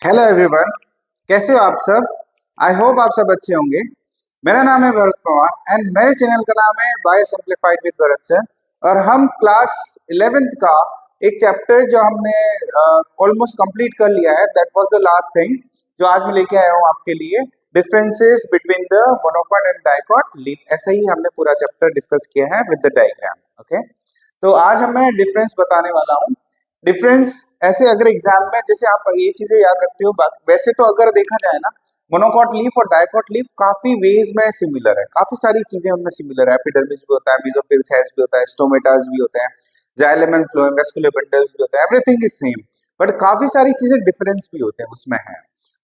Hello everyone. कैसे हो आप सब? आई होप आप सब अच्छे होंगे। मेरा नाम है भरत पवार एंड मेरे चैनल का नाम है bio simplified with Bharat sir. और हम क्लास 11th का एक चैप्टर जो हमने ऑलमोस्ट कंप्लीट कर लिया है, that was the last thing जो आज मैं लेके आया हूँ आपके लिए। Differences between the monocot and dicot leaf, ऐसे ही हमने पूरा चैप्टर डिस्कस किया है विद द डायग्राम। ओके, तो आज मैं डिफरेंस बताने वाला हूँ। डिफरेंस ऐसे अगर एग्जाम में जैसे आप ये चीजें याद रखते हो, वैसे तो अगर देखा जाए ना, मोनोकॉट लीफ और डाइकॉट लीफ काफी वेज में सिमिलर है, काफी सारी चीजें उनमें सिमिलर है। एपिडर्मिस भी होता है, मेसोफिल हेड्स भी होता है, स्टोमेटास भी होते हैं, xylem and phloem, vascular bundles भी होते हैं, एवरीथिंग इज सेम। बट काफी सारी चीजें डिफरेंस भी होते हैं उसमें है।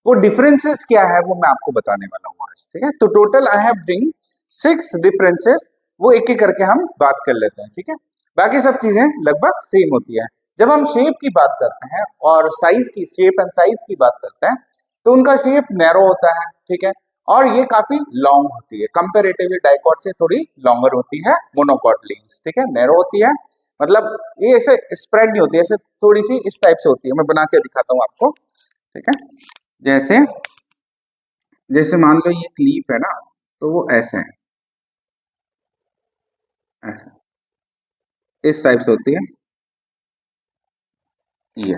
वो डिफरेंसेस क्या है वो मैं आपको बताने वाला हूँ आज। ठीक है, तो total I have bring 6 differences. वो एक एक करके हम बात कर लेते हैं। ठीक है, बाकी सब चीजें लगभग सेम होती है। जब हम शेप की बात करते हैं और साइज की, शेप एंड साइज की बात करते हैं, तो उनका शेप नैरो होता है। ठीक है, और ये काफी लॉन्ग होती है, कंपेरेटिवली डाइकॉट से थोड़ी लॉन्गर होती है मोनोकॉट लीव्स। ठीक है, नैरो होती है, मतलब ये ऐसे स्प्रेड नहीं होती, ऐसे थोड़ी सी इस टाइप से होती है। मैं बना के दिखाता हूँ आपको। ठीक है, जैसे जैसे मान लो ये एक लीफ है ना, तो वो ऐसे है, ऐसे इस टाइप से होती है ये।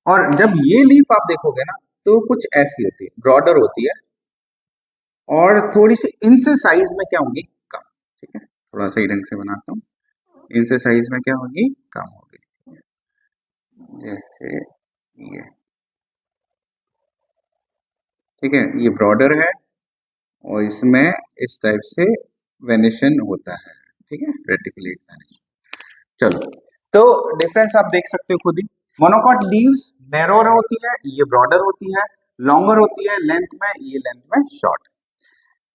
और जब ये लीफ आप देखोगे ना, तो कुछ ऐसी होती है, ब्रॉडर होती है, और थोड़ी सी इनसे साइज में क्या होगी, कम। ठीक है, थोड़ा सही ढंग से बनाता हूँ। इनसे साइज में क्या होगी, कम होगी। जैसे ये, ठीक है, ये ब्रॉडर है और इसमें इस टाइप से वेनिशन होता है। ठीक है, रेटिकुलेट वेनिशन। चलो, तो डिफरेंस आप देख सकते हो खुद ही। मोनोकॉट लीव्स नैरोर होती है, ये ब्रॉडर होती है, लॉन्गर होती है लेंथ में, ये लेंथ में शॉर्ट।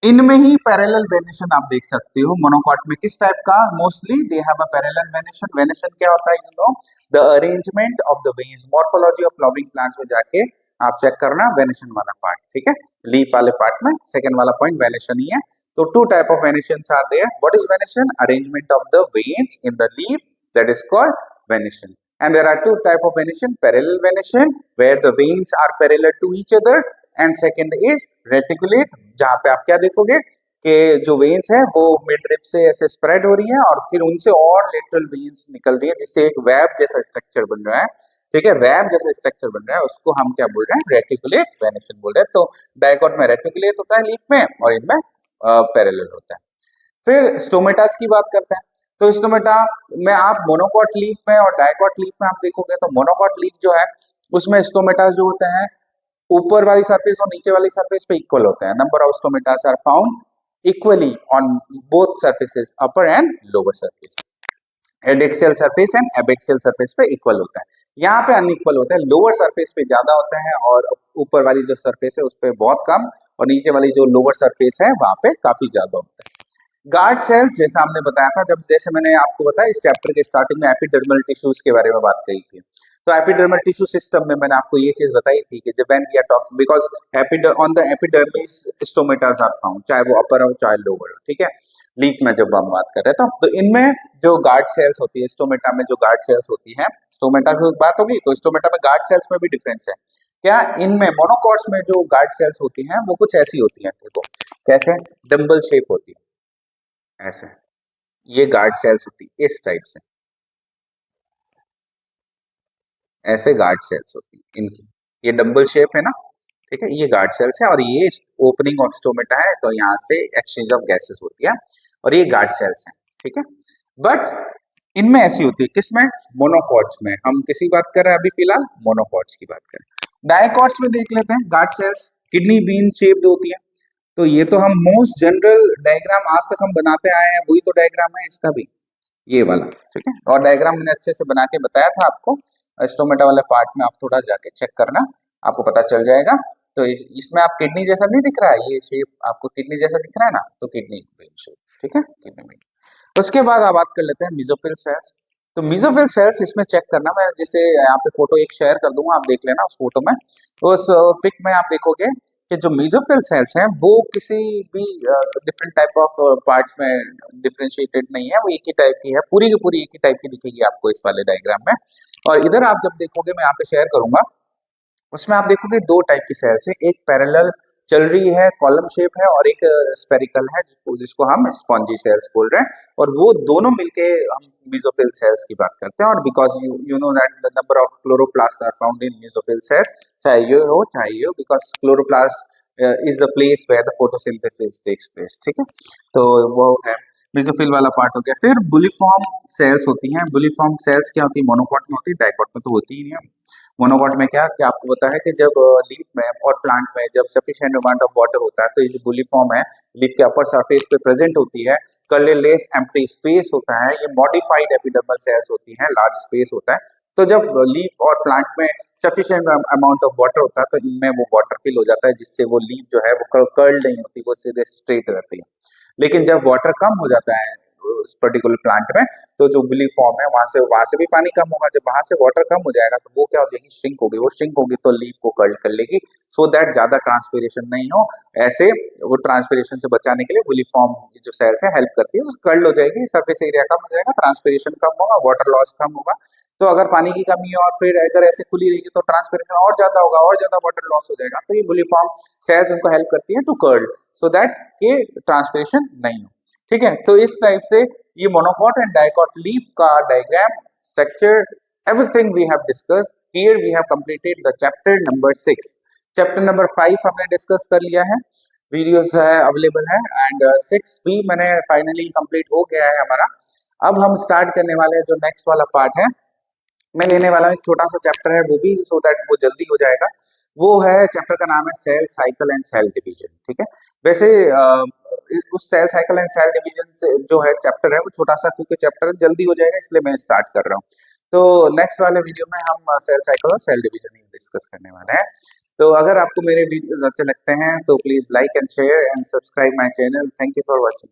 इनमें ही पैरेलल वेनिएशन आप देख सकते हो मोनोकॉट में। किस टाइप का? Mostly they have a parallel venation. Venation क्या होता है? You know, the arrangement of the veins, morphology of flowering plants में जाके आप चेक करना वेनिएशन वाला पार्ट। ठीक है, लीफ वाले पार्ट में सेकंड वाला पॉइंट वेनिएशन ही है। तो two type of venations are there. What is venation? Arrangement of the veins in the leaf, that is called venation. And there are two type of venation: parallel venation where the veins are parallel to each other, and second is reticulate, जहाँ पे आप क्या देखोगे कि जो veins है वो mid rib से ऐसे स्प्रेड हो रही है और फिर उनसे और लेटरल वेन्स निकल रही है, जिससे एक वेब जैसा स्ट्रक्चर बन रहा है। ठीक है, वेब जैसा स्ट्रक्चर बन रहा है, उसको हम क्या बोल रहे हैं? रेटिकुलेट वेनिशन बोल रहे हैं। तो डाइकॉट में रेटिकुलेट होता है लीफ में, और इनमें पैरेलल होता है। फिर स्टोमेटास की बात करते हैं। तो स्टोमेटा में आप मोनोकॉट लीफ में और डाइकॉट लीफ में आप देखोगे, तो मोनोकॉट लीफ जो है उसमें स्टोमेटास जो होते हैं ऊपर वाली सरफेस और नीचे वाली सरफेस पे इक्वल होते हैं। Number of stomatas are found equally on both surfaces, upper and lower surface. Adaxial surface and abaxial surface पे इक्वल होता है। यहाँ पे अनइक्वल होता है, लोअर सरफेस पे ज्यादा होता है और ऊपर वाली जो सरफेस है उस पर बहुत कम, और नीचे वाली जो लोअर सरफेस है वहां पे काफी ज्यादा होता है। गार्ड सेल्स जैसा हमने बताया था, जब जैसे मैंने आपको बताया इस चैप्टर के स्टार्टिंग में एपिडर्मल टिश्यूज के बारे में बात कही थी। तो एपिडर्मल टिश्यू सिस्टम में मैंने आपको ये चीज बताई थी कि जब when we are talking, because on the epidermis stomatas are found, चाहे वो अपर हो चाहे लोअर हो। ठीक है, लीफ में जब हम बात कर रहे थे, तो इनमें जो गार्ड सेल्स होती है, स्टोमेटा में जो गार्ड सेल्स होती है, स्टोमेटा की बात होगी तो स्टोमेटा में गार्ड सेल्स में भी डिफरेंस है। क्या? इनमें मोनोकॉट्स में जो गार्ड सेल्स होती हैं वो कुछ ऐसी होती हैं, देखो कैसे, डम्बल शेप होती है ऐसे, ये गार्ड सेल्स होती है इस टाइप से, ऐसे गार्ड सेल्स होती है इनकी, ये डम्बल शेप है ना। ठीक है, ये गार्ड सेल्स है और ये ओपनिंग ऑफ स्टोमेटा है, तो यहाँ से एक्सचेंज ऑफ गैसेस होती है, और ये गार्ड सेल्स हैं। ठीक है, बट इनमें ऐसी होती है, किसमें? मोनोकॉट्स में। हम किसी बात कर रहे हैं अभी फिलहाल? मोनोकॉट्स की बात करें। डायकॉट्स में देख लेते हैं। Guard cells kidney bean shaped होती है। तो ये तो हम मोस्ट जनरल डायग्राम आज तक हम बनाते आए हैं, वही तो डायग्राम है इसका भी, ये वाला। ठीक है, और डायग्राम मैंने अच्छे से बना के बताया था आपको। स्टोमेटा वाले पार्ट में आप थोड़ा जाके चेक करना, आपको पता चल जाएगा। तो इसमें आप किडनी जैसा नहीं दिख रहा है, ये शेप आपको किडनी जैसा दिख रहा है ना, तो किडनी शेप। ठीक है, किडनी में। उसके बाद आप बात कर लेते हैं मिजोफिल सेल्स। तो मिजोफिल सेल्स इसमें चेक करना, मैं जैसे यहाँ पे फोटो एक शेयर कर दूंगा, आप देख लेना उस फोटो में। उस पिक में आप देखोगे कि जो मिजोफिल सेल्स हैं वो किसी भी डिफरेंट टाइप ऑफ पार्ट्स में डिफरेंशिएटेड नहीं है, वो एक ही टाइप की है, पूरी की पूरी एक ही टाइप की दिखेगी आपको इस वाले डायग्राम में। और इधर आप जब देखोगे, मैं यहाँ पे शेयर करूंगा, उसमें आप देखोगे दो टाइप की सेल्स है, एक पैरेलल चल रही है कॉलम शेप है और एक स्पेरिकल है जिसको हम स्पॉन्जी सेल्स बोल रहे हैं, और वो दोनों मिलके हम मेसोफिल सेल्स की बात करते हैं। और because you know that the number of chloroplast are found in mesophyll cells, चाहे ये हो, because chloroplast is the place where the photosynthesis takes place, ठीक है। तो वो है मेसोफिल वाला पार्ट हो गया। फिर बुलिफॉर्म सेल्स होती हैं। बुलिफॉर्म सेल्स क्या होती है, मोनोकॉट में होती है, डाइकॉट में तो होती ही नहीं है। मोनोकॉट में क्या कि आपको पता है कि जब लीफ में और प्लांट में जब सफिशिएंट अमाउंट ऑफ वाटर होता है तो ये जो बुलिफॉर्म है लीफ के अपर सरफेस पे प्रेजेंट होती है। कलरलेस एम्प्टी स्पेस होता है, ये मॉडिफाइड एपिडर्मल सेल्स होती हैं, लार्ज स्पेस होता है। तो जब लीफ और प्लांट में सफिशिएंट अमाउंट ऑफ वाटर होता है तो इनमें वो वाटर फिल हो जाता है, जिससे वो लीफ जो है वो कर्ल्ड नहीं होती, वो सीधे स्ट्रेट रहती है। लेकिन जब वाटर कम हो जाता है उस पर्टिकुलर प्लांट में, तो जो बिली फॉर्म है वहां से भी पानी कम होगा। जब वहां से वाटर कम हो जाएगा तो वो क्या हो जाएगी, श्रिंक होगी। वो श्रिंक होगी तो लीफ को कर्ल कर लेगी, सो दैट ज्यादा ट्रांसपिरेशन नहीं हो। ऐसे वो ट्रांसपिरेशन से बचाने के लिए बिली फॉर्म जो सेल्स है हेल्प करती है, कर्ल हो जाएगी, सरफेस एरिया कम हो जाएगा, ट्रांसपिरेशन कम होगा, वाटर लॉस कम होगा। तो अगर पानी की कमी है और फिर अगर ऐसे खुली रहेगी तो ट्रांसपिरेशन और ज्यादा होगा, और ज्यादा वाटर लॉस हो जाएगा। तो ये बुलीफॉर्म सेल्स उनको हेल्प करती है टू कर्ल, सो दैट ये ट्रांसपिरेशन नहीं हो, ठीक है। तो इस टाइप से ये मोनोकॉट एंड डाइकॉट लीफ का diagram, structure, everything we have discussed here. We have completed the chapter number 6। Chapter number 5 हमने डिस्कस कर लिया है, वीडियोस है अवेलेबल है, एंड 6 भी मैंने फाइनली कंप्लीट हो गया है हमारा। अब हम स्टार्ट करने वाले हैं जो नेक्स्ट वाला पार्ट है। मैं लेने वाला हूँ एक छोटा सा चैप्टर है वो भी, सो दैट वो जल्दी हो जाएगा। वो है, चैप्टर का नाम है cell cycle and cell division, ठीक है। वैसे उस cell cycle and cell division से जो है चैप्टर है वो छोटा सा, क्योंकि चैप्टर जल्दी हो जाएगा इसलिए मैं स्टार्ट कर रहा हूँ। तो नेक्स्ट वाले वीडियो में हम सेल साइकिल और सेल डिवीजन ही डिस्कस करने वाले हैं। तो अगर आपको मेरे वीडियोस अच्छे लगते हैं तो please like and share and subscribe my channel. Thank you for watching.